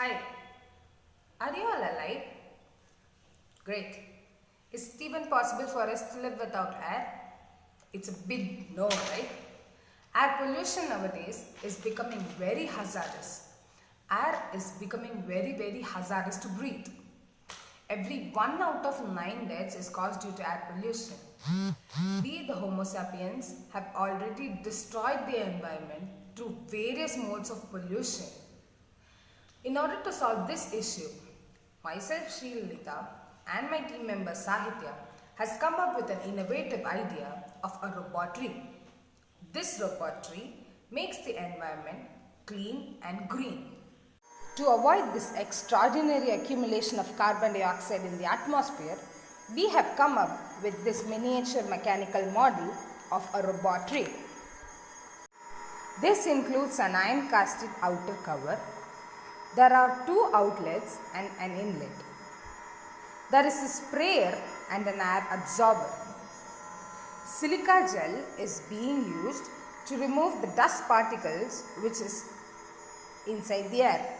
Hi, are you all alive? Great. Is it even possible for us to live without air? It's a big no, right? Air pollution nowadays is becoming very hazardous. Air is becoming very hazardous to breathe. Every 1 out of 9 deaths is caused due to air pollution. We, the Homo sapiens, have already destroyed the environment through various modes of pollution. In order to solve this issue, myself Sri Lalita and my team member Sahitya has come up with an innovative idea of a robot tree. This robot tree makes the environment clean and green. To avoid this extraordinary accumulation of carbon dioxide in the atmosphere, we have come up with this miniature mechanical model of a robot tree. This includes an iron casted outer cover. There are 2 outlets and an inlet. There is a sprayer and an air absorber. Silica gel is being used to remove the dust particles which is inside the air.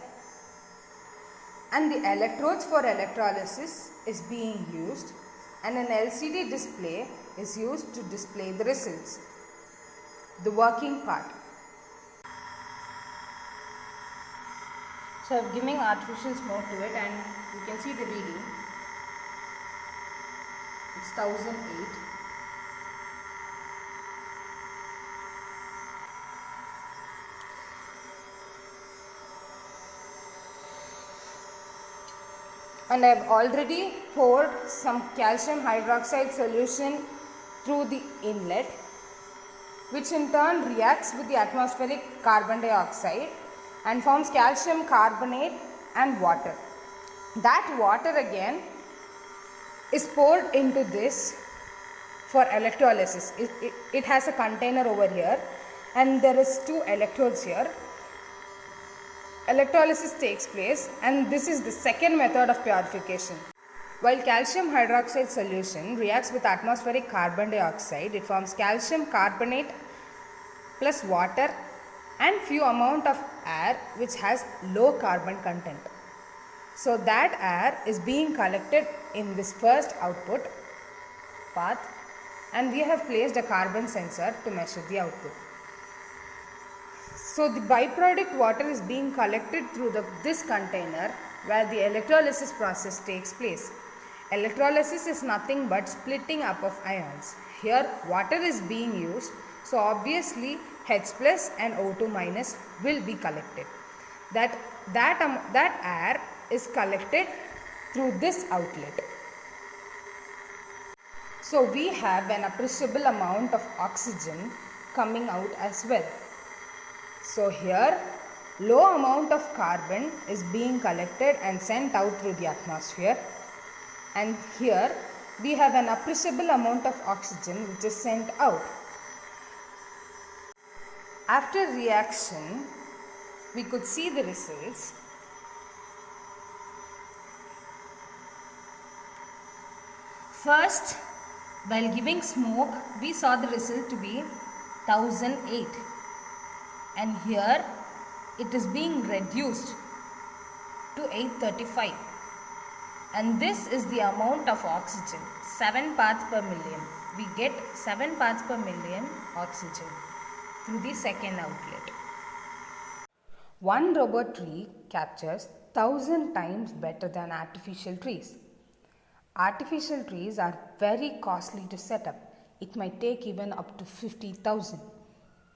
And the electrodes for electrolysis is being used, and an LCD display is used to display the results. The working part. So I am giving artificial smoke to it, and you can see the reading. It's 1008. And I have already poured some calcium hydroxide solution through the inlet, which in turn reacts with the atmospheric carbon dioxide and forms calcium carbonate and water. That water again is poured into this for electrolysis. It has a container over here, and there is 2 electrodes here. Electrolysis takes place, and this is the second method of purification. While calcium hydroxide solution reacts with atmospheric carbon dioxide, it forms calcium carbonate plus water and few amount of air which has low carbon content. So that air is being collected in this first output path, and we have placed a carbon sensor to measure the output. So the byproduct water is being collected through this container where the electrolysis process takes place. Electrolysis is nothing but splitting up of ions. Here water is being used, so obviously H plus and O2 minus will be collected. That air is collected through this outlet. So we have an appreciable amount of oxygen coming out as well. So here low amount of carbon is being collected and sent out through the atmosphere, and here we have an appreciable amount of oxygen which is sent out. After reaction, we could see the results. First, while giving smoke, we saw the result to be 1008. And here it is being reduced to 835, and this is the amount of oxygen, 7 parts per million. We get 7 parts per million oxygen through the second outlet. One robot tree captures 1000 times better than artificial trees. Artificial trees are very costly to set up. It might take even up to 50,000,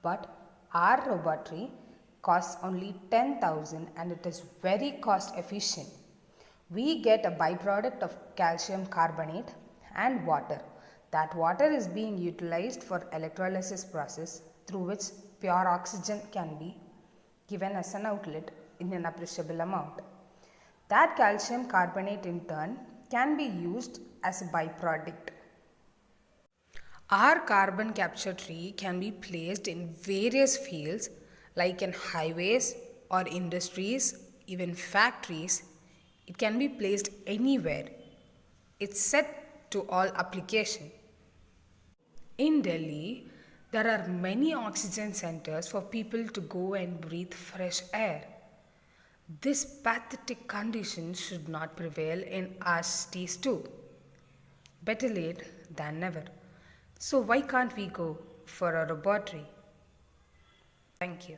but our robot tree costs only 10,000, and it is very cost efficient. We get a byproduct of calcium carbonate and water. That water is being utilized for electrolysis process, through which pure oxygen can be given as an outlet in an appreciable amount. That calcium carbonate in turn can be used as a byproduct. Our carbon capture tree can be placed in various fields like in highways or industries, even factories. It can be placed anywhere. It's set to all application. In Delhi, there are many oxygen centers for people to go and breathe fresh air. This pathetic condition should not prevail in our cities too. Better late than never. So, why can't we go for a laboratory? Thank you.